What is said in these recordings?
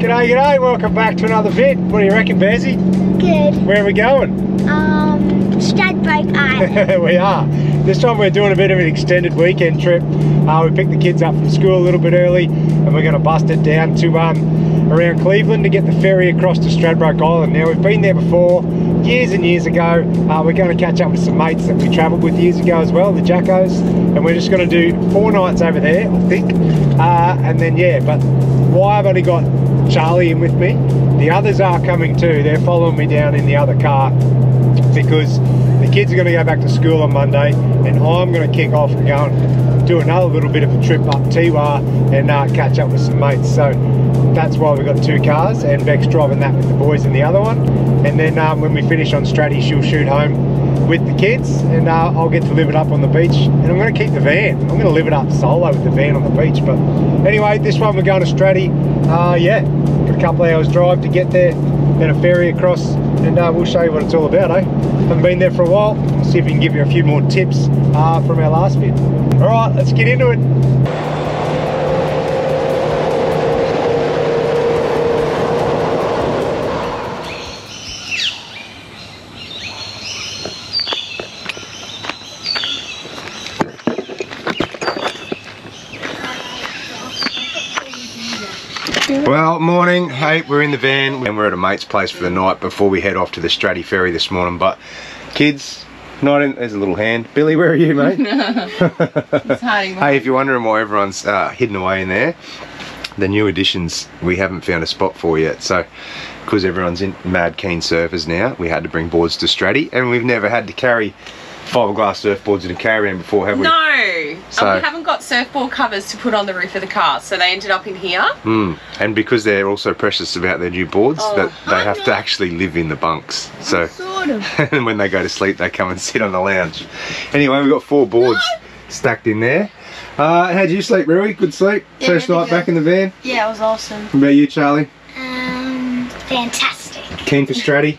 G'day, g'day, welcome back to another vid. What do you reckon, Bearsy? Good. Where are we going? Stradbroke Island. We are. This time we're doing a bit of an extended weekend trip. We picked the kids up from school a little bit early and we're going to bust it down to around Cleveland to get the ferry across to Stradbroke Island. Now, we've been there before, years and years ago. We're going to catch up with some mates that we travelled with years ago as well, the Jackos, and we're just going to do 4 nights over there, I think. And then, yeah, but why I've only got Charlie in with me. The others are coming too. They're following me down in the other car because the kids are going to go back to school on Monday and I'm going to kick off and go and do another little bit of a trip up Tiwa and catch up with some mates. So that's why we've got 2 cars and Beck's driving that with the boys in the other one. And then when we finish on Straddie, she'll shoot home with the kids and I'll get to live it up on the beach. And I'm going to keep the van. I'm going to live it up solo with the van on the beach. But anyway, this one we're going to Straddie. Yeah, got a couple of hours drive to get there, then a ferry across, and we'll show you what it's all about, eh? Haven't been there for a while. We'll see if we can give you a few more tips from our last bit. All right, let's get into it. Well, morning. Hey, we're in the van and we're at a mate's place for the night before we head off to the Straddie ferry this morning. But kids, not in. There's a little hand. Billy, where are you, mate? It's hiding. Hey, if you're wondering why everyone's hidden away in there, the new additions we haven't found a spot for yet. So, because everyone's in mad keen surfers now, we had to bring boards to Straddie, and we've never had to carry fiberglass surfboards in a caravan before, have we? No, so, and we haven't got surfboard covers to put on the roof of the car, so they ended up in here. And because they're also precious about their new boards, that they have to actually live in the bunks. So, and when they go to sleep, they come and sit on the lounge. Anyway, we've got 4 boards stacked in there. How'd you sleep, Rui? Good sleep? Yeah, first night back in the van? Yeah, it was awesome. What about you, Charlie? Fantastic. Keen for Straddie?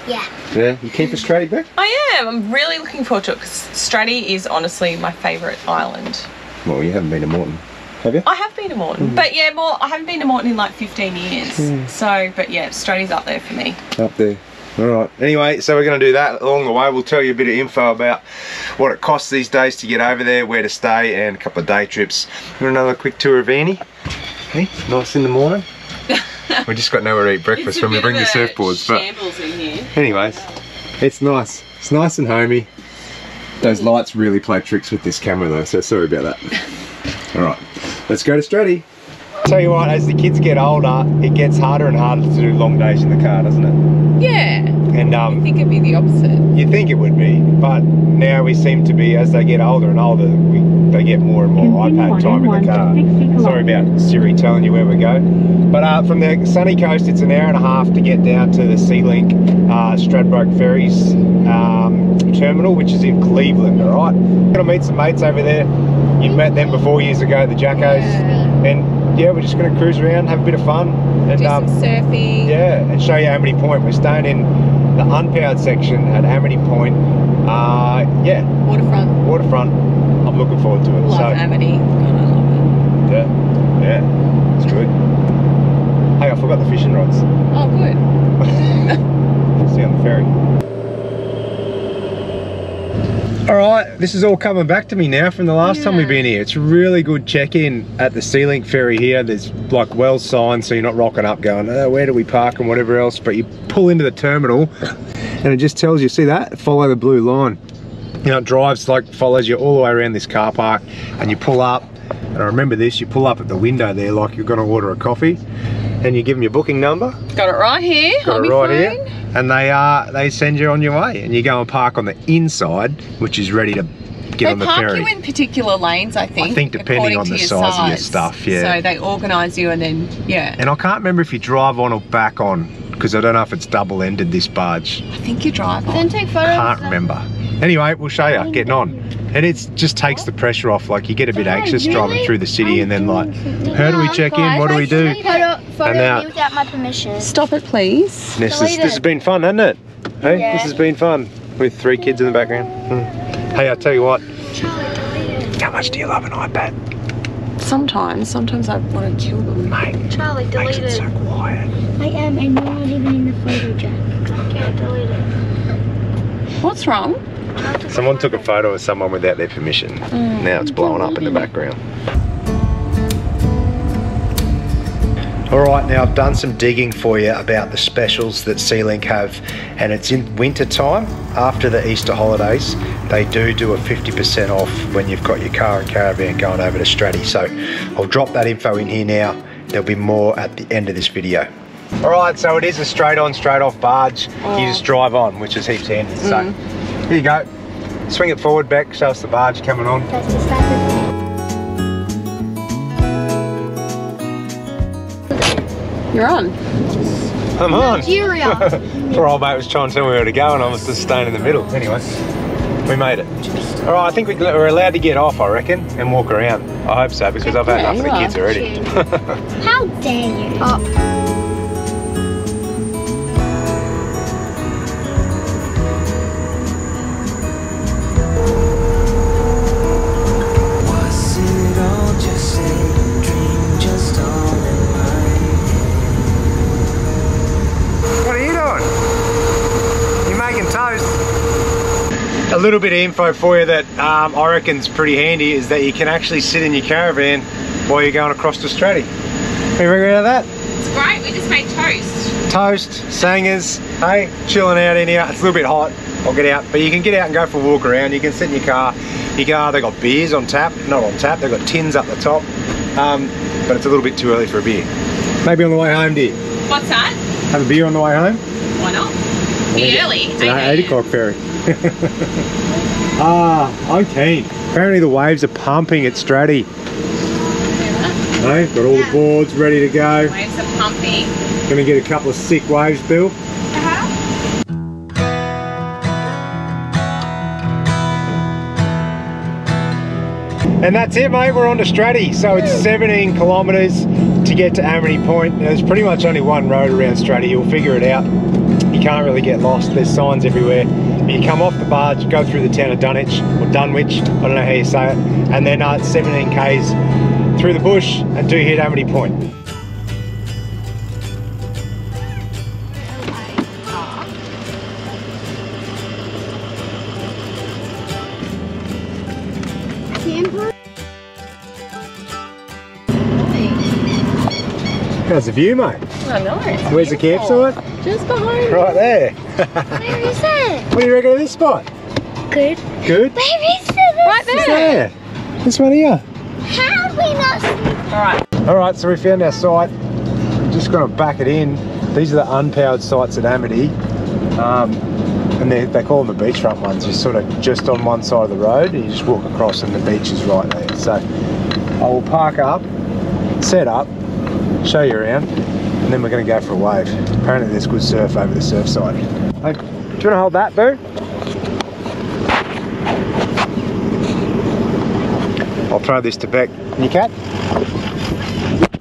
Yeah. Yeah, you keen for Straddie, Beck? I am. I'm really looking forward to it because Straddie is honestly my favourite island. Well, you haven't been to Moreton, have you? I have been to Moreton, but yeah, I haven't been to Moreton in like 15 years. So, but yeah, Straddie's up there for me. Up there. Alright, anyway, so we're going to do that. Along the way we'll tell you a bit of info about what it costs these days to get over there, where to stay, and a couple of day trips. Want another quick tour of Annie? Hey, nice in the morning. We just got nowhere to eat breakfast when we bring the surfboards, but in here. Anyways, it's nice. It's nice and homey. Those lights really play tricks with this camera though, so sorry about that. Alright, let's go to Straddie. Tell you what, as the kids get older, it gets harder and harder to do long days in the car, doesn't it? Yeah. And I think it'd be the opposite. You think it would be, but now we seem to be, as they get older and older, they get more and more iPad time in the car. Sorry about Siri telling you where we go. But from the sunny coast, it's an hour and a half to get down to the Sea-Link Stradbroke Ferries terminal, which is in Cleveland, all right? Gonna meet some mates over there. You've met them before years ago, the Jackos. And yeah, we're just gonna cruise around, have a bit of fun. And do some surfing. Yeah, and show you AMITY Point. We're staying in the unpowered section at AMITY Point. Yeah. Waterfront. I'm looking forward to it. Love AMITY. God, I love it. Yeah, it's good. Hey, I forgot the fishing rods. Oh, good. See you on the ferry. Alright, this is all coming back to me now from the last time we've been here. It's really good check-in at the Sea-Link ferry here. There's like well signed, so you're not rocking up going, where do we park and whatever else, but you pull into the terminal and it just tells you, see that? Follow the blue line. You know, it drives, like follows you all the way around this car park, and you pull up, and I remember this, you pull up at the window there like you're gonna order a coffee, and you give them your booking number. Got it right here. Got it right here. And they send you on your way, and you go and park on the inside, which is ready to get on the ferry. They park you in particular lanes, I think. I think depending on the size of your stuff, yeah. So they organise you and then, yeah. And I can't remember if you drive on or back on, because I don't know if it's double-ended, this barge. I think you drive on. Then take photos. Can't remember. Anyway, we'll show you, getting on. And it just takes the pressure off, like you get a bit anxious driving through the city and then like, how do we check in, what do we do? Photo of me without my permission. Stop it, please. This has been fun, hasn't it? Hey, this has been fun with 3 kids in the background. Hey, I tell you what, how much do you love an iPad? Sometimes I want to kill them. Mate, Charlie, delete Makes it so quiet. I am, and you're not even in the photo, Jack. Okay, delete it. What's wrong? Someone took a photo of someone without their permission. Now it's blowing up in the background. Alright, now I've done some digging for you about the specials that SeaLink have, and it's in winter time after the Easter holidays. They do a 50% off when you've got your car and caravan going over to Straddy. So I'll drop that info in here now. There'll be more at the end of this video. Alright, so it is a straight on, straight off barge. You just drive on, which is heaps handy. So here you go. Swing it forward, Beck, show us the barge coming on. That's just like You're on. I'm on. Nigeria. Poor old mate was trying to tell me where to go and I was just staying in the middle. Anyway, we made it. Alright, I think we're allowed to get off, I reckon, and walk around. I hope so, because I've had enough of the kids already. How dare you? A little bit of info for you that I reckon is pretty handy is that you can actually sit in your caravan while you're going across to Straddy. You reckon about that? It's great, we just made toast. Toast, sangers, hey, chilling out in here. It's a little bit hot, I'll get out, but you can get out and go for a walk around. You can sit in your car. They've got beers on tap, not on tap, they've got tins up the top, but it's a little bit too early for a beer. Maybe on the way home, dear. What's that? Have a beer on the way home? Why not? Be early. It's an 8 o'clock ferry. I'm keen. Apparently the waves are pumping at Straddy. Hey, got all the boards ready to go. Waves are pumping. Gonna get a couple of sick waves, Bill. And that's it, mate, we're on to Straddy. So it's 17 kilometres to get to AMITY Point. There's pretty much only one road around Straddy, you'll figure it out. You can't really get lost, there's signs everywhere. But you come off the barge, go through the town of Dunwich, or Dunwich, I don't know how you say it, and then it's 17 k's through the bush and do hit AMITY Point. How's the view, mate? I know. Where's the campsite? Just behind. Right there. Where is it? What do you reckon of this spot? Good. Good? Where is it? Right there. It's there. This one here. How have we not seen? Alright. Alright, so we found our site. Just gonna back it in. These are the unpowered sites at AMITY. And they call them the beachfront ones. You're sort of just on one side of the road and you just walk across and the beach is right there. So I will park up, set up, show you around, and then we're going to go for a wave. Apparently there's good surf over the surf side. Hey, do you want to hold that, Boo? I'll throw this to Beck. You cat?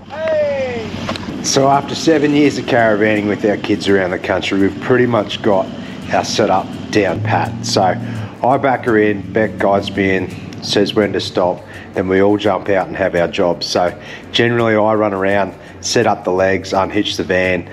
Hey! So after 7 years of caravanning with our kids around the country, we've pretty much got our setup down pat. So I back her in, Beck guides me in, says when to stop, then we all jump out and have our jobs. So generally I run around, set up the legs, unhitch the van,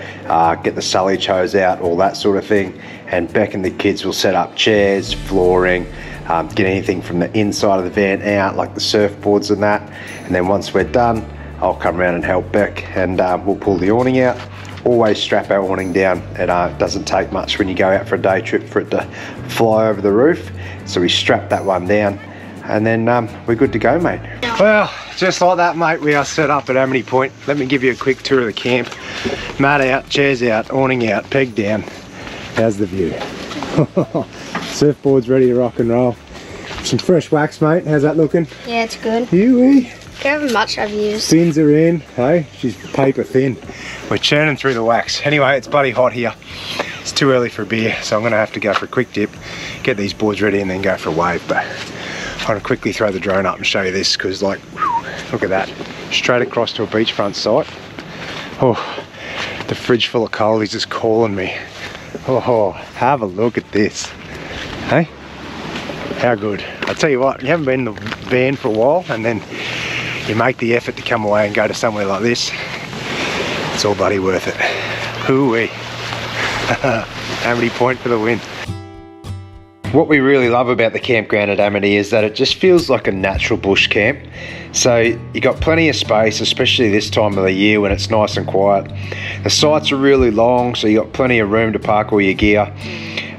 get the sullage hose out, all that sort of thing, and Beck and the kids will set up chairs, flooring, get anything from the inside of the van out, like the surfboards and that. And then once we're done, I'll come around and help Beck, and we'll pull the awning out. Always strap our awning down. It doesn't take much when you go out for a day trip for it to fly over the roof. So we strap that one down, and then we're good to go, mate. Well, just like that, mate, we are set up at AMITY Point. Let me give you a quick tour of the camp. Mat out, chairs out, awning out, peg down. How's the view? Surfboard's ready to rock and roll. Some fresh wax, mate. How's that looking? Yeah, it's good. Huey. However much I've used. Fins are in, hey? She's paper thin. We're churning through the wax. Anyway, it's bloody hot here. It's too early for a beer, so I'm gonna have to go for a quick dip, get these boards ready, and then go for a wave. But I'm gonna quickly throw the drone up and show you this, because like, whew, look at that. Straight across to a beachfront site. Oh, the fridge full of coal is just calling me. Oh, have a look at this. Hey? How good. I'll tell you what, you haven't been in the van for a while, and then you make the effort to come away and go to somewhere like this. It's all bloody worth it. Hoo-wee. Amity Point for the win. What we really love about the campground at Amity is that it just feels like a natural bush camp. So you got plenty of space, especially this time of the year when it's nice and quiet. The sites are really long, so you got plenty of room to park all your gear.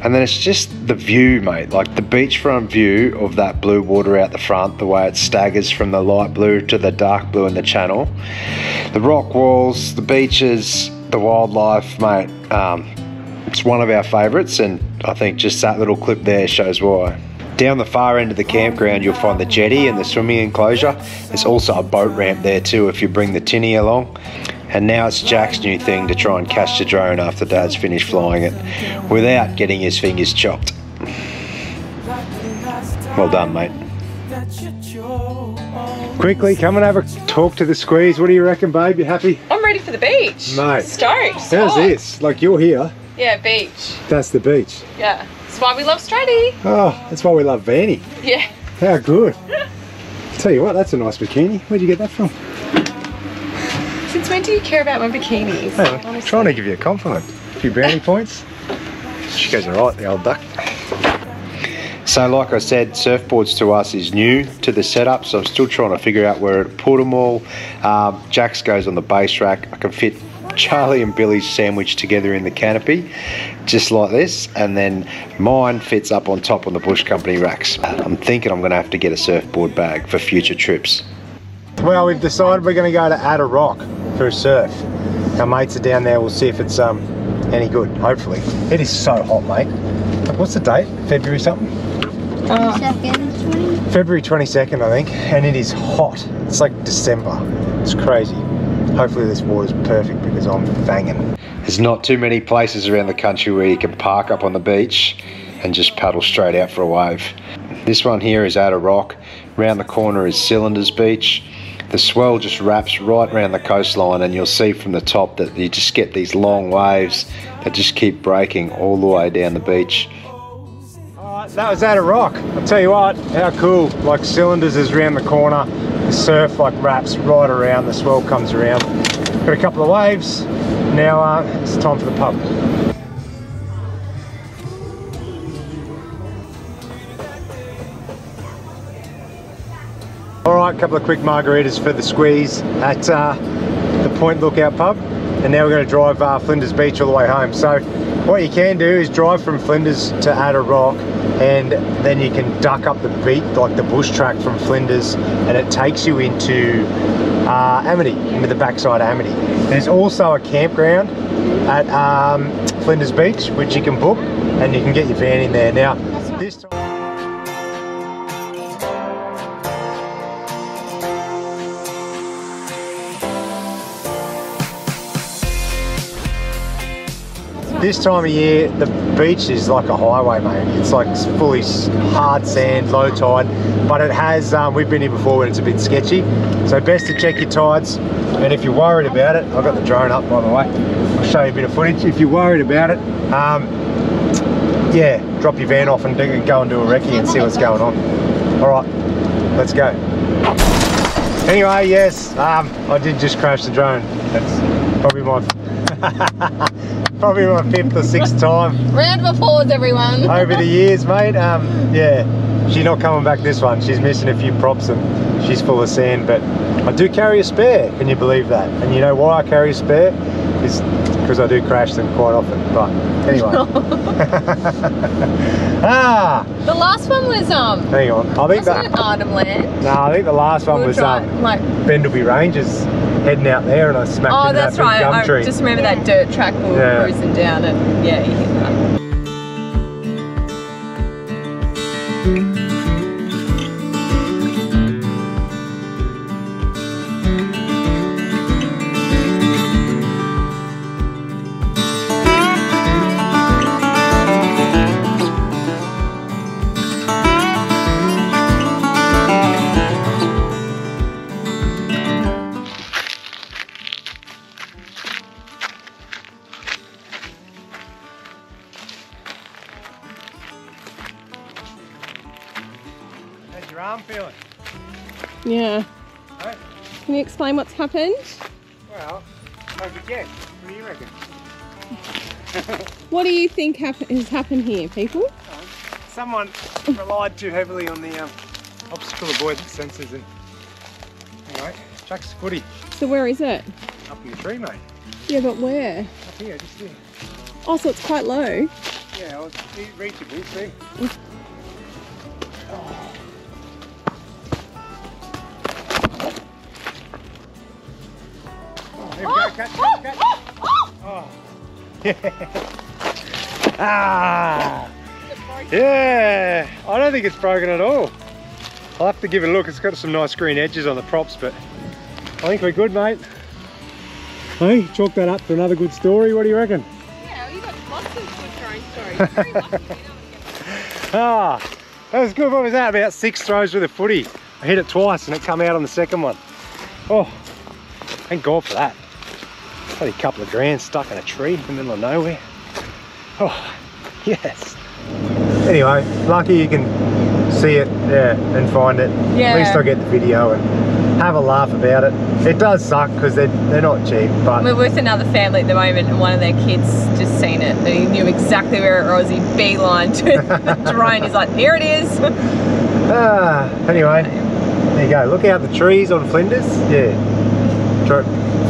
And then it's just the view, mate, like the beachfront view of that blue water out the front, the way it staggers from the light blue to the dark blue in the channel. The rock walls, the beaches, the wildlife, mate, it's one of our favourites, and I think just that little clip there shows why. Down the far end of the campground you'll find the jetty and the swimming enclosure. There's also a boat ramp there too if you bring the tinny along. And now it's Jack's new thing to try and catch the drone after Dad's finished flying it, without getting his fingers chopped. Well done, mate. Quickly, come and have a talk to the squeeze. What do you reckon, babe? You happy? I'm ready for the beach. Mate. Stoked. How's this? Like, you're here. Yeah, beach. That's the beach. Yeah. That's why we love Straddie. Oh, that's why we love Vanny. Yeah. How good. Tell you what, that's a nice bikini. Where'd you get that from? Since when do you care about my bikinis? Hey, I'm trying to give you a compliment. A few brownie points. She goes alright, the old duck. So like I said, surfboards to us is new to the setup, so I'm still trying to figure out where to put them all. Jack's goes on the base rack. I can fit Charlie and Billy's sandwich together in the canopy, just like this, and then mine fits up on top on the Bush Company racks. I'm thinking I'm going to have to get a surfboard bag for future trips. Well, we've decided we're going to go to Adder Rock for a surf. Our mates are down there. We'll see if it's any good, hopefully. It is so hot, mate. What's the date? February something? February 22nd, I think, and it is hot. It's like December. It's crazy. Hopefully this water's perfect because I'm fanging. There's not too many places around the country where you can park up on the beach and just paddle straight out for a wave. This one here is Adder Rock. Round the corner is Cylinders Beach. The swell just wraps right around the coastline, and you'll see from the top that you just get these long waves that just keep breaking all the way down the beach. That was Adder Rock. I'll tell you what, how cool. Like, Cylinders is round the corner. The surf like wraps right around, the swell comes around. Got a couple of waves. Now it's time for the pub. Alright, a couple of quick margaritas for the squeeze at the Point Lookout pub. And now we're going to drive Flinders Beach all the way home. So what you can do is drive from Flinders to Adder Rock, and then you can duck up the beach, like the bush track from Flinders, and it takes you into Amity, into the backside of Amity. There's also a campground at Flinders Beach, which you can book, and you can get your van in there. Now, this time... This time of year, the beach is like a highway, mate. It's like fully hard sand, low tide, but it has, we've been here before when it's a bit sketchy. So best to check your tides, and if you're worried about it, I've got the drone up, by the way. I'll show you a bit of footage. If you're worried about it, yeah, drop your van off and go and do a recce and see what's going on. All right, let's go. Anyway, yes, I did just crash the drone. That's probably my... Probably my 5th or 6th time. Round of applause, everyone. Over the years, mate. Yeah, she's not coming back this one. She's missing a few props and she's full of sand, but I do carry a spare. Can you believe that? And you know why I carry a spare? Is because I do crash them quite often. But anyway. The last one was hang on. I think that Arnhem Land. No, I think the last one was like Bendelby Ranges, heading out there, and I smacked into that big gum tree. I just remember that dirt track we were cruising down, and yeah, you hit that. How's your arm feeling? Yeah. Right. Can you explain what's happened? Well, How'd you get? What do you reckon? What do you think has happened here, people? Someone relied too heavily on the obstacle avoidance sensors and anyway, chucks the footy. So where is it? Up in the tree, mate. Yeah, but where? Up here, just here. Oh, so it's quite low. Yeah, well, it's reachable, see? Oh. There we go, catch. Oh. Ah! Yeah! I don't think it's broken at all. I'll have to give it a look. It's got some nice green edges on the props, but I think we're good, mate. Hey, chalk that up for another good story. What do you reckon? Yeah, well, you got lots of good throwing stories. You're very lucky to be able to get Ah, that was good. What was that? About 6 throws with a footy. I hit it twice and it come out on the second one. Oh, thank God for that. Only a couple of grand stuck in a tree in the middle of nowhere. Oh, yes. Anyway, lucky you can see it, yeah, and find it. Yeah. At least I get the video and have a laugh about it. It does suck because they're not cheap, but We're with another family at the moment and one of their kids just seen it. He knew exactly where it was. He beelined to the drone. He's like, here it is. Anyway, there you go. Look out the trees on Flinders. Yeah.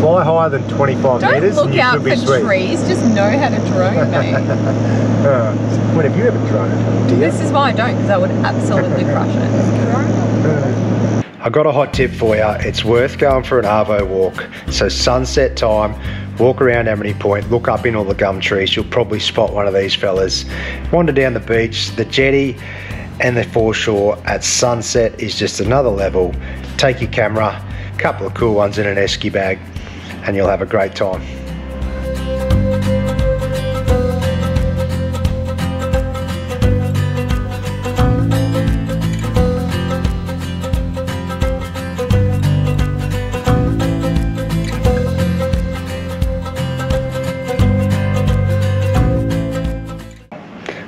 Fly higher than 25 metres. Don't look out for sweet. trees. Just know how to drone, mate. When have you ever droned, dear? This is why I don't, because I would absolutely crush it. I got a hot tip for you. It's worth going for an arvo walk. So sunset time, walk around AMITY Point, look up in all the gum trees. You'll probably spot one of these fellas. Wander down the beach, the jetty and the foreshore at sunset is just another level. Take your camera, a couple of cool ones in an esky bag, and you'll have a great time.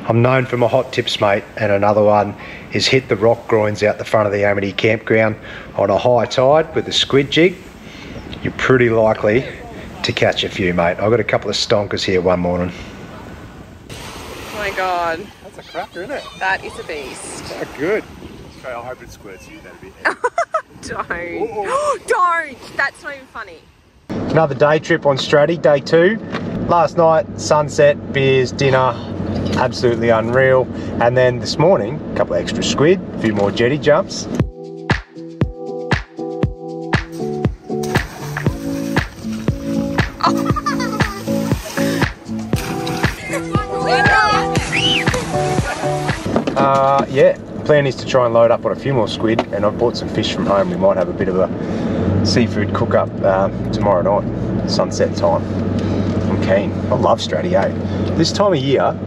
I'm known for my hot tips, mate, and another one is hit the rock groins out the front of the AMITY campground on a high tide with a squid jig. You're pretty likely to catch a few, mate. I got a couple of stonkers here one morning. Oh my God. That's a cracker, isn't it? That is a beast. Oh, good. Okay, I hope it squirts you, that'd be Don't. Don't. That's not even funny. Another day trip on STRADDIE, day 2. Last night, sunset, beers, dinner, absolutely unreal. And then this morning, a couple of extra squid, a few more jetty jumps. Yeah, plan is to try and load up on a few more squid, and I've bought some fish from home. We might have a bit of a seafood cook up tomorrow night, sunset time. I'm keen. I love STRADDIE, eh? This time of year,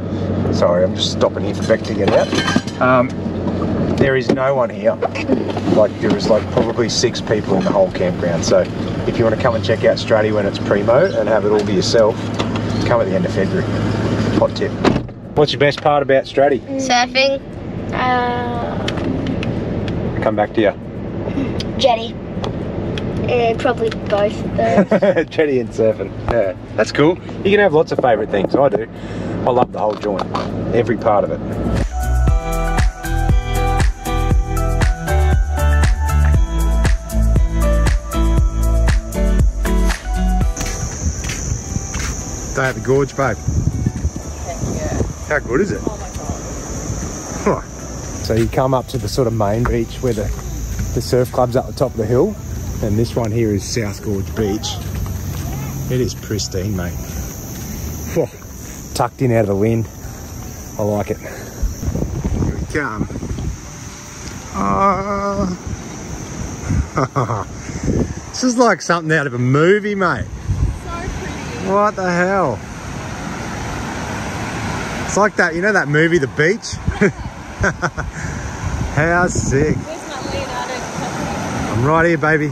sorry, I'm just stopping here for Beck to get out. There is no one here. Like, there is like probably 6 people in the whole campground. So if you want to come and check out STRADDIE when it's primo and have it all to yourself, come at the end of February. Hot tip. What's your best part about STRADDIE? Surfing. Come back to you. Jetty. Probably both of those. Jetty and surfing. Yeah, that's cool. You can have lots of favourite things. I do. I love the whole joint. Every part of it. Stay at the gorge, babe. Heck yeah. How good is it? Oh my God. So you come up to the sort of main beach where the surf club's up the top of the hill, and this one here is South Gorge Beach. It is pristine, mate. Whoa. Tucked in out of the wind. I like it. Here we come. Oh. This is like something out of a movie, mate. So pretty. What the hell? It's like that, you know that movie, The Beach? How sick. Where's my Leonardo DiCaprio? I'm right here, baby.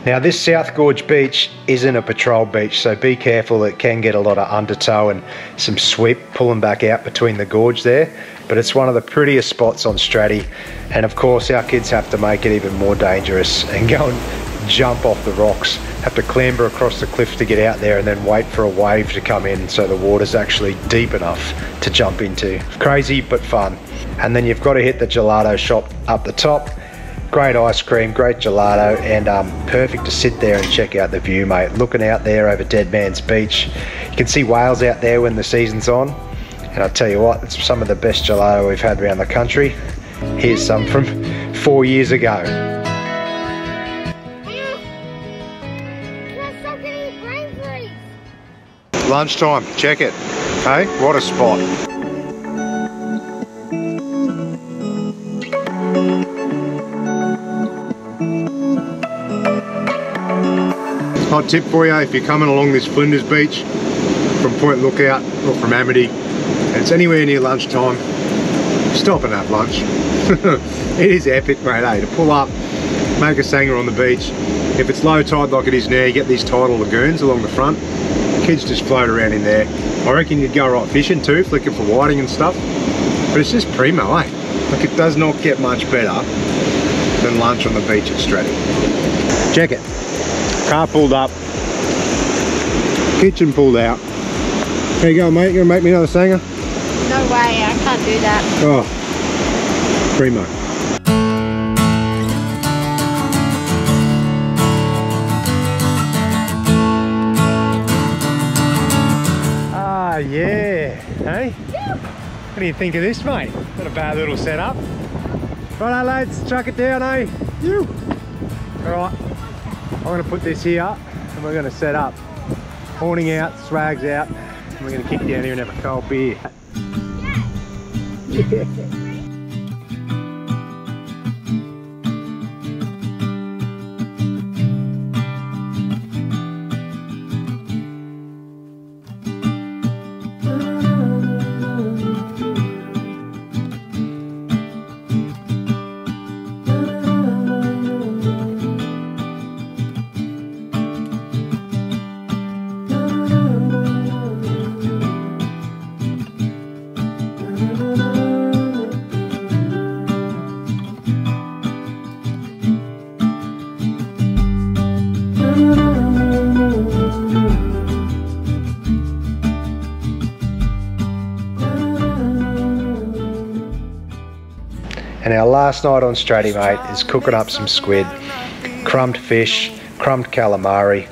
Now this South Gorge Beach isn't a patrol beach, so be careful. It can get a lot of undertow and some sweep pulling back out between the gorge there. but it's one of the prettiest spots on Straddy, and of course our kids have to make it even more dangerous and go and jump off the rocks, have to clamber across the cliff to get out there and then wait for a wave to come in so the water's actually deep enough to jump into. Crazy but fun. And then you've got to hit the gelato shop up the top. Great ice cream, great gelato, and perfect to sit there and check out the view, mate. Looking out there over Dead Man's Beach. You can see whales out there when the season's on. And I'll tell you what, it's some of the best gelato we've had around the country. Here's some from 4 years ago. Lunchtime, check it. Hey, what a spot. Hot tip for you, if you're coming along this Flinders Beach from Point Lookout or from Amity, and it's anywhere near lunchtime, stop and have lunch. It is epic, mate, eh? To pull up, make a sanger on the beach. If it's low tide like it is now, you get these tidal lagoons along the front. Kids just float around in there. I reckon you'd go right fishing too, flicking for whiting and stuff. But it's just primo, eh? Like, it does not get much better than lunch on the beach at Straddy. Check it. Car pulled up, kitchen pulled out. There you go, mate. You gonna make me another sanger? No way, I can't do that. Oh, primo. Ah, yeah. Hey? What do you think of this, mate? Not a bad little setup. Righto, lads, chuck it down, eh? You. All right. I'm going to put this here and we're going to set up. Horning out, swags out, and we're going to kick down here and have a cold beer. Yeah. And our last night on Straddy, mate, is cooking up some squid, crumbed fish, crumbed calamari,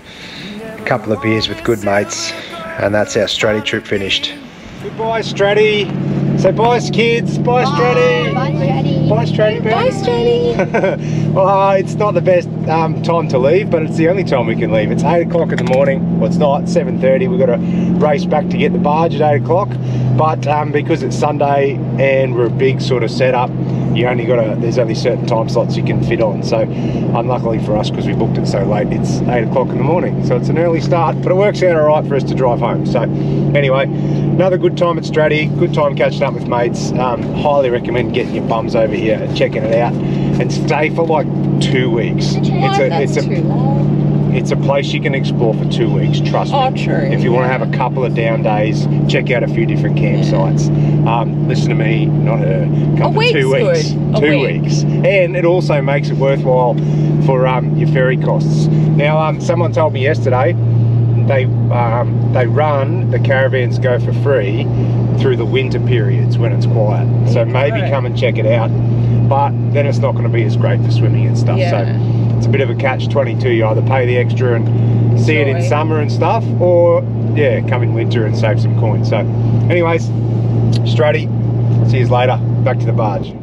a couple of beers with good mates, and that's our Straddy trip finished. Goodbye, Straddy. Say bye, kids. Bye, Straddy. Bye, Straddy. Bye, Straddy. Bye, Straddy. Well, it's not the best time to leave, but it's the only time we can leave. It's 8 o'clock in the morning. Well, it's not, 7:30. We've got to race back to get the barge at 8 o'clock. But because it's Sunday and we're a big sort of setup, there's only certain time slots you can fit on. So unluckily for us, because we booked it so late, it's 8 o'clock in the morning. So it's an early start, but it works out all right for us to drive home. So anyway, another good time at Straddy, good time catching up with mates. Highly recommend getting your bums over here and checking it out, and stay for like 2 weeks. It's a place you can explore for 2 weeks, trust me. Oh, true. If you want to have a couple of down days, check out a few different campsites. Listen to me, not her. Come for 2 weeks. Good. 2 weeks. And it also makes it worthwhile for your ferry costs. Now, someone told me yesterday they run, the caravans go for free through the winter periods when it's quiet. So maybe come and check it out. But then it's not going to be as great for swimming and stuff. Yeah. So it's a bit of a catch-22. You either pay the extra and see it in summer and stuff, or yeah, come in winter and save some coins. So anyways, Straddy, see you later. Back to the barge.